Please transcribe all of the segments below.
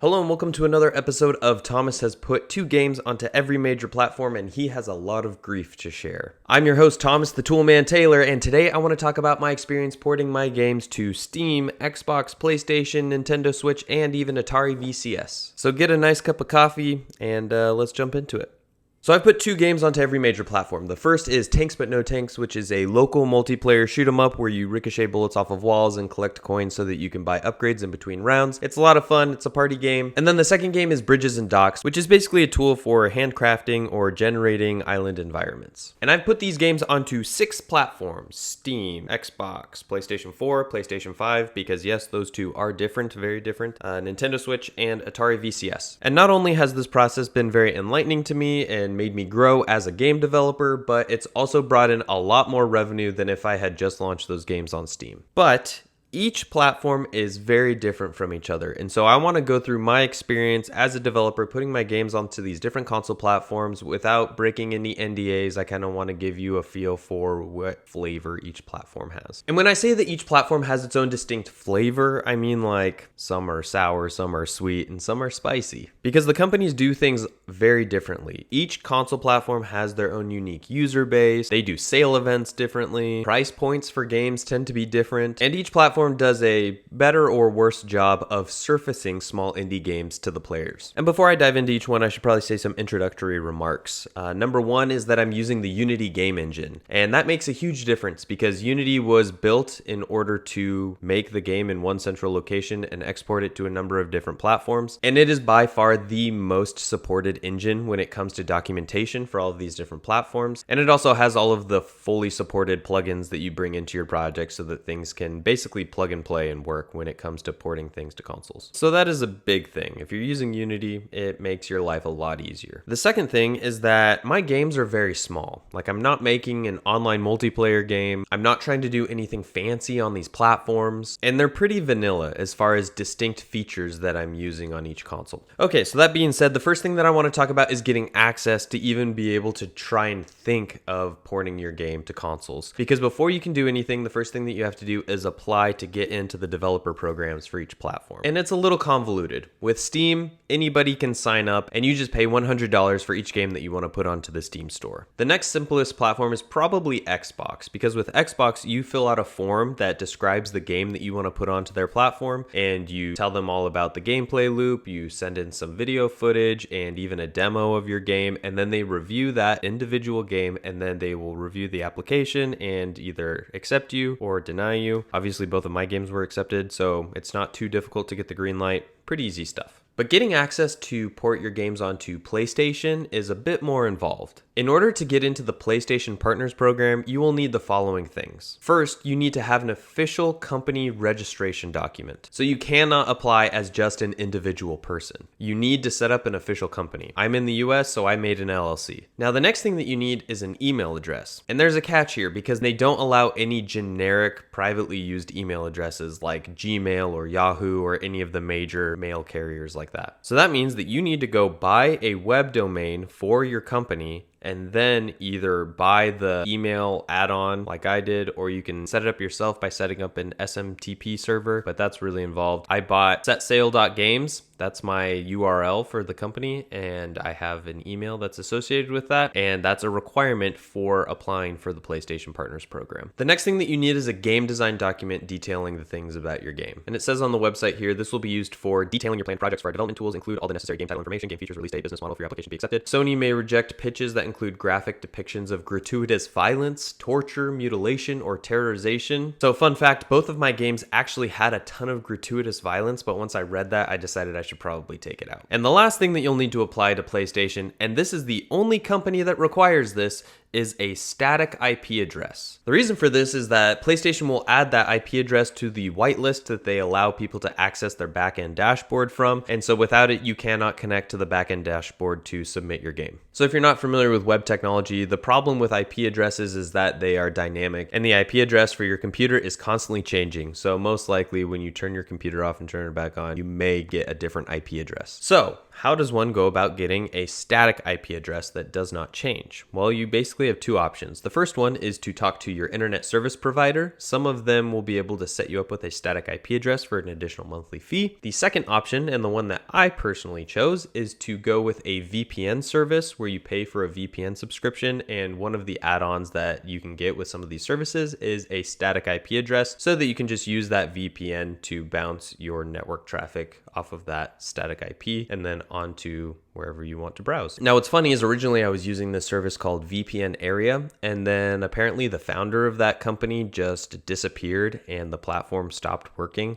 Hello and welcome to another episode of Thomas Has Put Two Games Onto Every Major Platform, and he has a lot of grief to share. I'm your host, Thomas the Toolman Taylor, and today I want to talk about my experience porting my games to Steam, Xbox, PlayStation, Nintendo Switch, and even Atari VCS. So get a nice cup of coffee and let's jump into it. So I've put two games onto every major platform. The first is Tanks But No Tanks, which is a local multiplayer shoot 'em up where you ricochet bullets off of walls and collect coins so that you can buy upgrades in between rounds. It's a lot of fun, it's a party game. And then the second game is Bridges and Docks, which is basically a tool for handcrafting or generating island environments. And I've put these games onto 6 platforms: Steam, Xbox, PlayStation 4, PlayStation 5, because yes, those two are different, very different, Nintendo Switch, and Atari VCS. And not only has this process been very enlightening to me and made me grow as a game developer, but it's also brought in a lot more revenue than if I had just launched those games on Steam. But each platform is very different from each other, and so I want to go through my experience as a developer putting my games onto these different console platforms without breaking any NDAs. I kind of want to give you a feel for what flavor each platform has. And when I say that each platform has its own distinct flavor, I mean like some are sour, some are sweet, and some are spicy. Because the companies do things very differently. Each console platform has their own unique user base, they do sale events differently, price points for games tend to be different, and each platform does a better or worse job of surfacing small indie games to the players. And before I dive into each one, I should probably say some introductory remarks. Number one is that I'm using the Unity game engine, and that makes a huge difference because Unity was built in order to make the game in one central location and export it to a number of different platforms. And it is by far the most supported engine when it comes to documentation for all of these different platforms. And it also has all of the fully supported plugins that you bring into your project so that things can basically plug and play and work when it comes to porting things to consoles. So that is a big thing. If you're using Unity, it makes your life a lot easier. The second thing is that my games are very small. Like, I'm not making an online multiplayer game. I'm not trying to do anything fancy on these platforms, and they're pretty vanilla as far as distinct features that I'm using on each console. Okay, so that being said, the first thing that I want to talk about is getting access to even be able to try and think of porting your game to consoles. Because before you can do anything, the first thing that you have to do is apply to get into the developer programs for each platform. And it's a little convoluted. With Steam, anybody can sign up and you just pay $100 for each game that you want to put onto the Steam store. The next simplest platform is probably Xbox, because with Xbox, you fill out a form that describes the game that you want to put onto their platform, and you tell them all about the gameplay loop, you send in some video footage and even a demo of your game, and then they review that individual game, and then they will review the application and either accept you or deny you. Obviously, both of my games were accepted, so it's not too difficult to get the green light. Pretty easy stuff. But getting access to port your games onto PlayStation is a bit more involved. In order to get into the PlayStation Partners Program, you will need the following things. First, you need to have an official company registration document. So you cannot apply as just an individual person. You need to set up an official company. I'm in the US, so I made an LLC. Now, the next thing that you need is an email address. And there's a catch here because they don't allow any generic privately used email addresses like Gmail or Yahoo or any of the major mail carriers like that. So that means that you need to go buy a web domain for your company and then either buy the email add-on like I did, or you can set it up yourself by setting up an SMTP server, but that's really involved. I bought setsail.games. That's my URL for the company, and I have an email that's associated with that, and that's a requirement for applying for the PlayStation Partners Program. The next thing that you need is a game design document detailing the things about your game. And it says on the website here, this will be used for detailing your planned projects for our development tools, include all the necessary game title information, game features, release date, business model for your application to be accepted. Sony may reject pitches that include graphic depictions of gratuitous violence, torture, mutilation, or terrorization. So fun fact, both of my games actually had a ton of gratuitous violence, but once I read that, I decided I should probably take it out. And the last thing that you'll need to apply to PlayStation, and this is the only company that requires this, is a static IP address. The reason for this is that PlayStation will add that IP address to the whitelist that they allow people to access their backend dashboard from, and so without it, you cannot connect to the backend dashboard to submit your game. So if you're not familiar with web technology, the problem with IP addresses is that they are dynamic, and the IP address for your computer is constantly changing, so most likely when you turn your computer off and turn it back on, you may get a different IP address. So how does one go about getting a static IP address that does not change? Well, you basically have two options. The first one is to talk to your internet service provider. Some of them will be able to set you up with a static IP address for an additional monthly fee. The second option, and the one that I personally chose, is to go with a VPN service where you pay for a VPN subscription, and one of the add-ons that you can get with some of these services is a static IP address so that you can just use that VPN to bounce your network traffic off of that static IP and then onto wherever you want to browse. Now, what's funny is originally I was using this service called VPN Area, and then apparently the founder of that company just disappeared and the platform stopped working.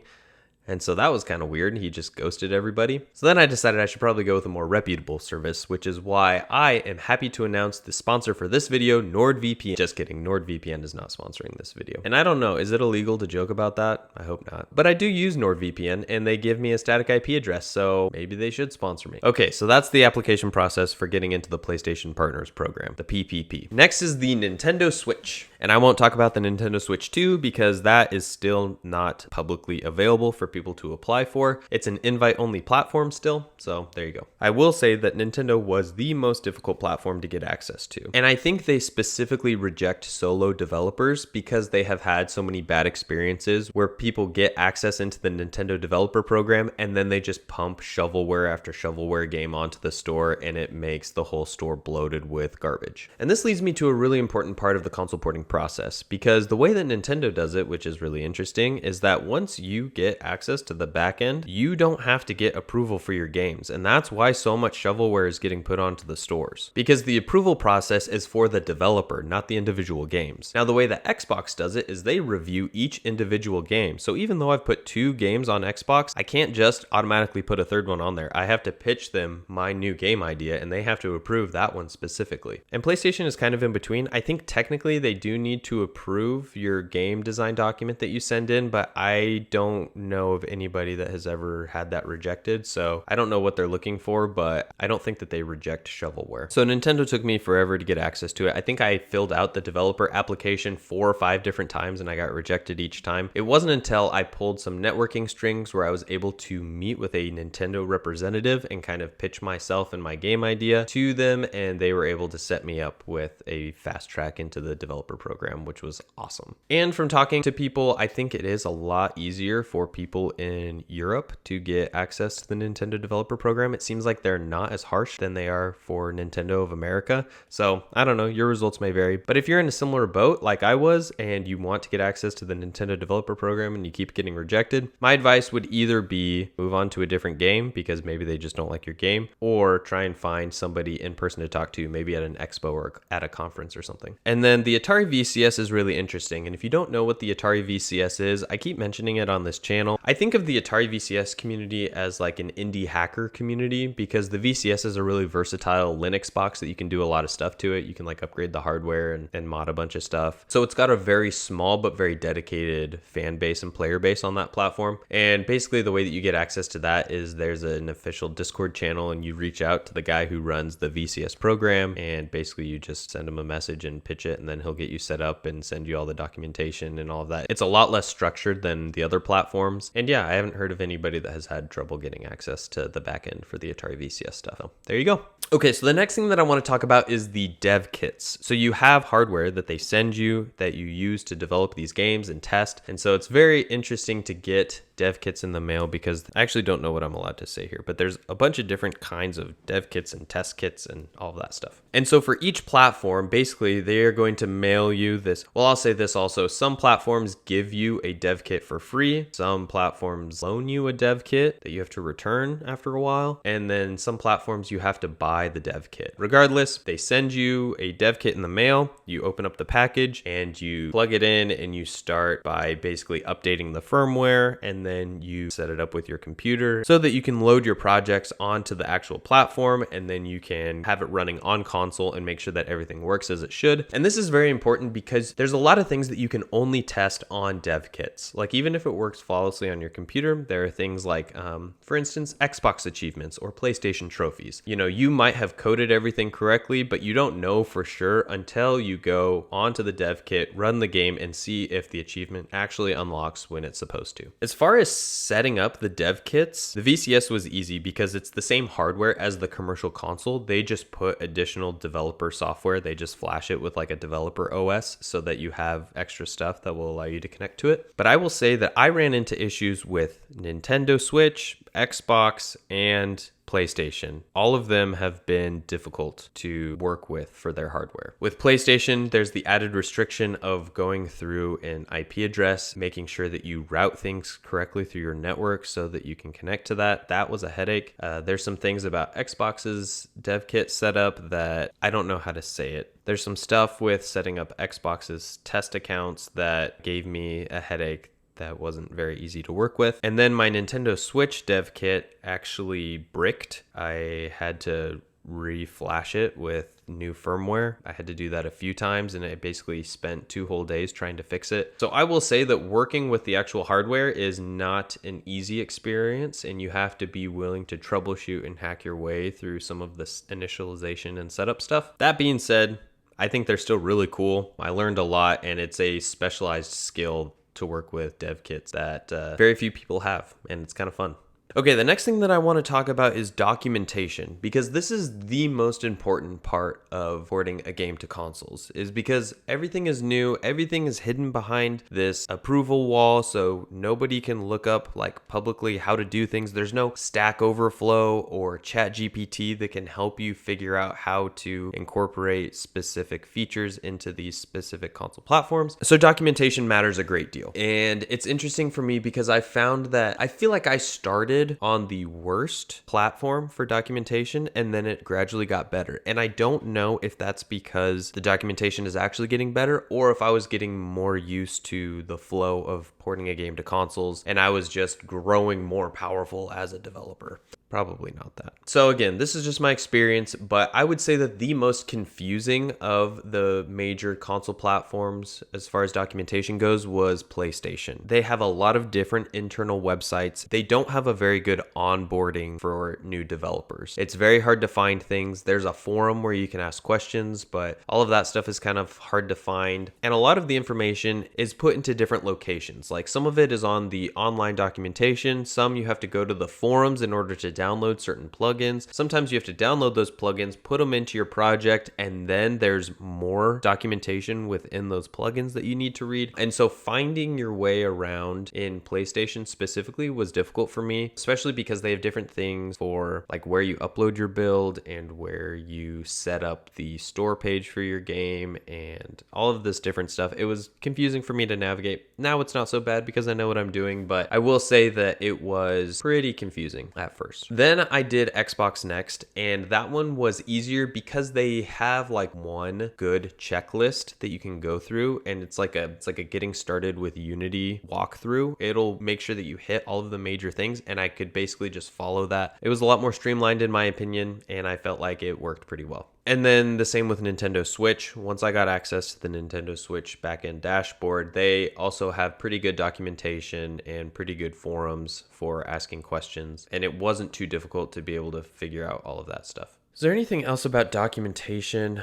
And so that was kind of weird. He just ghosted everybody. So then I decided I should probably go with a more reputable service, which is why I am happy to announce the sponsor for this video, NordVPN. Just kidding, NordVPN is not sponsoring this video. And I don't know, is it illegal to joke about that? I hope not. But I do use NordVPN and they give me a static IP address, so maybe they should sponsor me. Okay, so that's the application process for getting into the PlayStation Partners Program, the PPP. Next is the Nintendo Switch. And I won't talk about the Nintendo Switch 2 because that is still not publicly available for people to apply for. It's an invite-only platform still, so there you go. I will say that Nintendo was the most difficult platform to get access to. And I think they specifically reject solo developers because they have had so many bad experiences where people get access into the Nintendo Developer Program and then they just pump shovelware after shovelware game onto the store and it makes the whole store bloated with garbage. And this leads me to a really important part of the console porting process, because the way that Nintendo does it, which is really interesting, is that once you get access to the back end, you don't have to get approval for your games. And that's why so much shovelware is getting put onto the stores, because the approval process is for the developer, not the individual games. Now, the way that Xbox does it is they review each individual game. So even though I've put 2 games on Xbox, I can't just automatically put a third one on there. I have to pitch them my new game idea and they have to approve that one specifically. And PlayStation is kind of in between. I think technically they do need to approve your game design document that you send in, but I don't know of anybody that has ever had that rejected. So I don't know what they're looking for, but I don't think that they reject shovelware. So Nintendo took me forever to get access to it. I think I filled out the developer application 4 or 5 different times and I got rejected each time. It wasn't until I pulled some networking strings where I was able to meet with a Nintendo representative and kind of pitch myself and my game idea to them, and they were able to set me up with a fast track into the developer program, which was awesome. And from talking to people, I think it is a lot easier for people in Europe to get access to the Nintendo Developer Program. It seems like they're not as harsh than they are for Nintendo of America. So I don't know, your results may vary. But if you're in a similar boat like I was and you want to get access to the Nintendo Developer Program and you keep getting rejected, my advice would either be move on to a different game because maybe they just don't like your game, or try and find somebody in person to talk to, maybe at an expo or at a conference or something. And then the Atari VCS is really interesting. And if you don't know what the Atari VCS is, I keep mentioning it on this channel. I think of the Atari VCS community as like an indie hacker community because the VCS is a really versatile Linux box that you can do a lot of stuff to it. You can like upgrade the hardware and mod a bunch of stuff. So it's got a very small but very dedicated fan base and player base on that platform. And basically the way that you get access to that is there's an official Discord channel and you reach out to the guy who runs the VCS program and basically you just send him a message and pitch it, and then he'll get you set up and send you all the documentation and all of that. It's a lot less structured than the other platforms. And yeah, I haven't heard of anybody that has had trouble getting access to the back end for the Atari VCS stuff. So there you go. Okay, so the next thing that I want to talk about is the dev kits. So you have hardware that they send you that you use to develop these games and test. And so it's very interesting to get dev kits in the mail because I actually don't know what I'm allowed to say here, but there's a bunch of different kinds of dev kits and test kits and all of that stuff. And so for each platform, basically they are going to mail you this. Well, I'll say this also. Some platforms give you a dev kit for free. Some platforms loan you a dev kit that you have to return after a while. And then some platforms you have to buy the dev kit. Regardless, they send you a dev kit in the mail. You open up the package and you plug it in and you start by basically updating the firmware, and then you set it up with your computer so that you can load your projects onto the actual platform, and then you can have it running on console and make sure that everything works as it should. And this is very important because there's a lot of things that you can only test on dev kits. Like even if it works flawlessly on your computer, there are things like, for instance, Xbox achievements or PlayStation trophies. You know, you might have coded everything correctly, but you don't know for sure until you go onto the dev kit, run the game, and see if the achievement actually unlocks when it's supposed to. As far far as setting up the dev kits, the VCS was easy because it's the same hardware as the commercial console. They just put additional developer software. They just flash it with like a developer OS so that you have extra stuff that will allow you to connect to it. But I will say that I ran into issues with Nintendo Switch, Xbox, and PlayStation. All of them have been difficult to work with for their hardware. With PlayStation, there's the added restriction of going through an IP address, making sure that you route things correctly through your network so that you can connect to that. That was a headache. There's some things about Xbox's dev kit setup that I don't know how to say it. There's some stuff with setting up Xbox's test accounts that gave me a headache that wasn't very easy to work with. And then my Nintendo Switch dev kit actually bricked. I had to reflash it with new firmware. I had to do that a few times, and I basically spent 2 whole days trying to fix it. So I will say that working with the actual hardware is not an easy experience, and you have to be willing to troubleshoot and hack your way through some of the initialization and setup stuff. That being said, I think they're still really cool. I learned a lot, and it's a specialized skill to work with dev kits that very few people have, and it's kind of fun. Okay, the next thing that I want to talk about is documentation, because this is the most important part of porting a game to consoles, is because everything is new, everything is hidden behind this approval wall, so nobody can look up like publicly how to do things. There's no Stack Overflow or ChatGPT that can help you figure out how to incorporate specific features into these specific console platforms. So documentation matters a great deal. And it's interesting for me because I found that I feel like I started on the worst platform for documentation, and then it gradually got better. And I don't know if that's because the documentation is actually getting better, or if I was getting more used to the flow of porting a game to consoles and I was just growing more powerful as a developer. Probably not that. So again, this is just my experience, but I would say that the most confusing of the major console platforms as far as documentation goes was PlayStation. They have a lot of different internal websites. They don't have a very good onboarding for new developers. It's very hard to find things. There's a forum where you can ask questions, but all of that stuff is kind of hard to find. And a lot of the information is put into different locations. Like some of it is on the online documentation. Some you have to go to the forums in order to download certain plugins. Sometimes you have to download those plugins, put them into your project, and then there's more documentation within those plugins that you need to read. And so finding your way around in PlayStation specifically was difficult for me, especially because they have different things for like where you upload your build and where you set up the store page for your game and all of this different stuff. It was confusing for me to navigate. Now it's not so bad because I know what I'm doing, but I will say that it was pretty confusing at first. Then I did Xbox Next, and that one was easier because they have like one good checklist that you can go through, and it's like a getting started with Unity walkthrough. It'll make sure that you hit all of the major things, and I could basically just follow that. It was a lot more streamlined in my opinion, and I felt like it worked pretty well. And then the same with Nintendo Switch. Once I got access to the Nintendo Switch backend dashboard, they also have pretty good documentation and pretty good forums for asking questions. And it wasn't too difficult to be able to figure out all of that stuff. Is there anything else about documentation?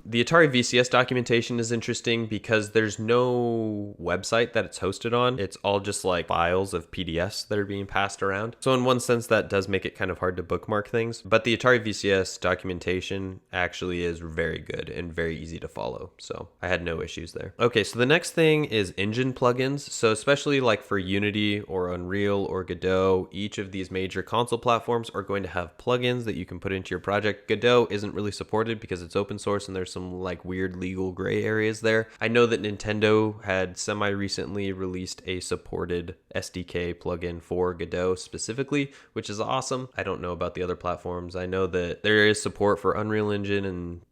The Atari VCS documentation is interesting because there's no website that it's hosted on. It's all just like files of PDFs that are being passed around. So in one sense, that does make it kind of hard to bookmark things. But the Atari VCS documentation actually is very good and very easy to follow. So I had no issues there. Okay, so the next thing is engine plugins. So especially like for Unity or Unreal or Godot, each of these major console platforms are going to have plugins that you can put into your project. Godot isn't really supported because it's open source and there's some like weird legal gray areas there. I know that Nintendo had semi-recently released a supported SDK plugin for Godot specifically, which is awesome. I don't know about the other platforms. I know that there is support for Unreal Engine and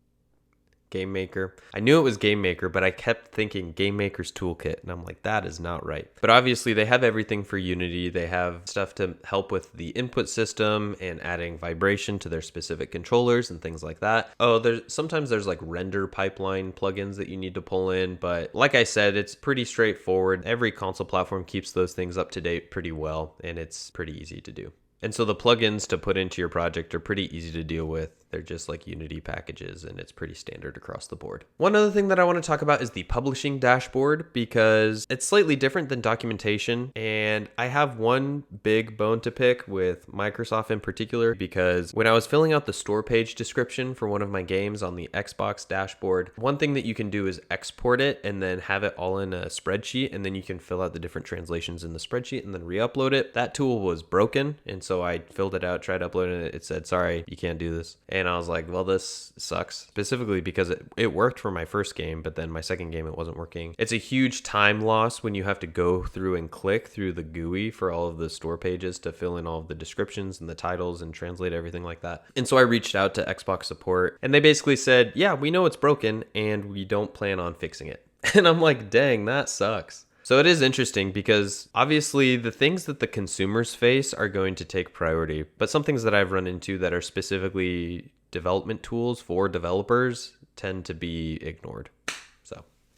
Game Maker. I knew it was Game Maker, but I kept thinking Game Maker's Toolkit, and I'm like, that is not right. But obviously they have everything for Unity. They have stuff to help with the input system and adding vibration to their specific controllers and things like that. Oh, sometimes there's like render pipeline plugins that you need to pull in, but like I said, it's pretty straightforward. Every console platform keeps those things up to date pretty well, and it's pretty easy to do. And so the plugins to put into your project are pretty easy to deal with. They're just like Unity packages, and it's pretty standard across the board. One other thing that I want to talk about is the publishing dashboard, because it's slightly different than documentation. And I have one big bone to pick with Microsoft in particular, because when I was filling out the store page description for one of my games on the Xbox dashboard, one thing that you can do is export it and then have it all in a spreadsheet, and then you can fill out the different translations in the spreadsheet and then re-upload it. That tool was broken, and so I filled it out, tried uploading it. It said, sorry, you can't do this. And I was like, well, this sucks, specifically because it worked for my first game, but then my second game, it wasn't working. It's a huge time loss when you have to go through and click through the GUI for all of the store pages to fill in all of the descriptions and the titles and translate everything like that. And so I reached out to Xbox support, and they basically said, yeah, we know it's broken and we don't plan on fixing it. And I'm like, dang, that sucks. So it is interesting because obviously the things that the consumers face are going to take priority, but some things that I've run into that are specifically development tools for developers tend to be ignored.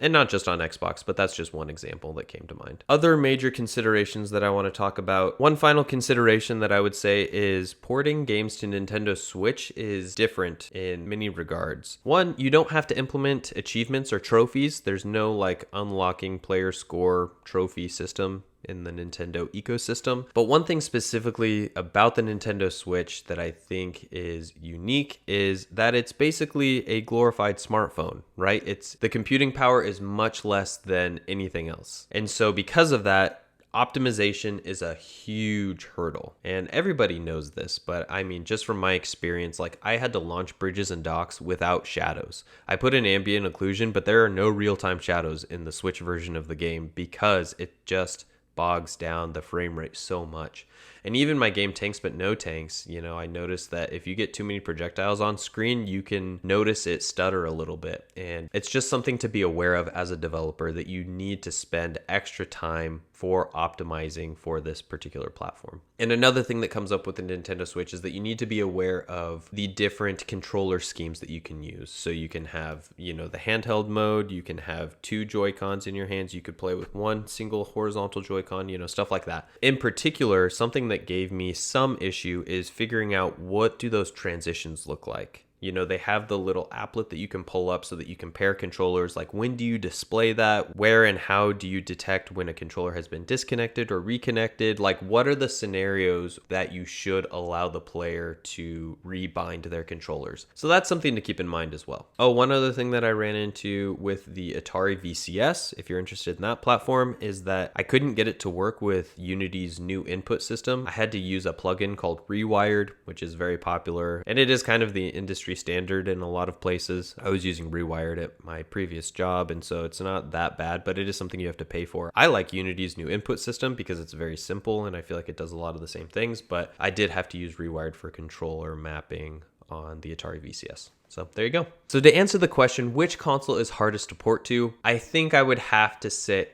And not just on Xbox, but that's just one example that came to mind. Other major considerations that I want to talk about. One final consideration that I would say is porting games to Nintendo Switch is different in many regards. One, you don't have to implement achievements or trophies. There's no like unlocking player score trophy system in the Nintendo ecosystem. But one thing specifically about the Nintendo Switch that I think is unique is that it's basically a glorified smartphone, right? The computing power is much less than anything else. And so because of that, optimization is a huge hurdle. And everybody knows this, but I mean, just from my experience, like I had to launch bridges and docks without shadows. I put in ambient occlusion, but there are no real-time shadows in the Switch version of the game because it just bogs down the frame rate so much. And even my game Tanks But No Tanks, I noticed that if you get too many projectiles on screen, you can notice it stutter a little bit. And it's just something to be aware of as a developer, that you need to spend extra time for optimizing for this particular platform. And another thing that comes up with the Nintendo Switch is that you need to be aware of the different controller schemes that you can use. So you can have, the handheld mode, you can have 2 Joy-Cons in your hands, you could play with one single horizontal Joy-Con, stuff like that. In particular, something that gave me some issue is figuring out what do those transitions look like. They have the little applet that you can pull up so that you compare controllers. Like, when do you display that? Where and how do you detect when a controller has been disconnected or reconnected? Like, what are the scenarios that you should allow the player to rebind their controllers? So that's something to keep in mind as well. Oh, one other thing that I ran into with the Atari VCS, if you're interested in that platform, is that I couldn't get it to work with Unity's new input system. I had to use a plugin called Rewired, which is very popular, and it is kind of the industry standard in a lot of places. I was using Rewired at my previous job, and so it's not that bad, but it is something you have to pay for. I like Unity's new input system because it's very simple and I feel like it does a lot of the same things, but I did have to use Rewired for controller mapping on the Atari VCS. So there you go. So to answer the question, which console is hardest to port to? I think I would have to say,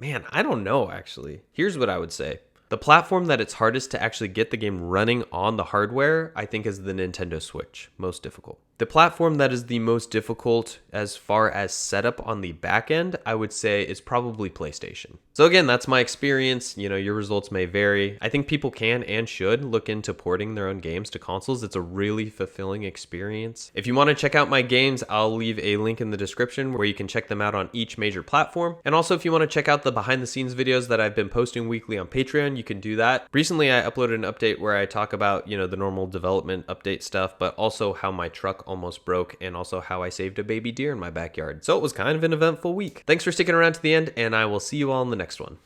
I don't know actually. Here's what I would say. The platform that it's hardest to actually get the game running on the hardware, I think, is the Nintendo Switch, most difficult. The platform that is the most difficult as far as setup on the back end, I would say, is probably PlayStation. So again, that's my experience. Your results may vary. I think people can and should look into porting their own games to consoles. It's a really fulfilling experience. If you want to check out my games, I'll leave a link in the description where you can check them out on each major platform. And also, if you want to check out the behind the scenes videos that I've been posting weekly on Patreon, you can do that. Recently, I uploaded an update where I talk about, the normal development update stuff, but also how my truck almost broke and also how I saved a baby deer in my backyard. So it was kind of an eventful week. Thanks for sticking around to the end, and I will see you all in the next one.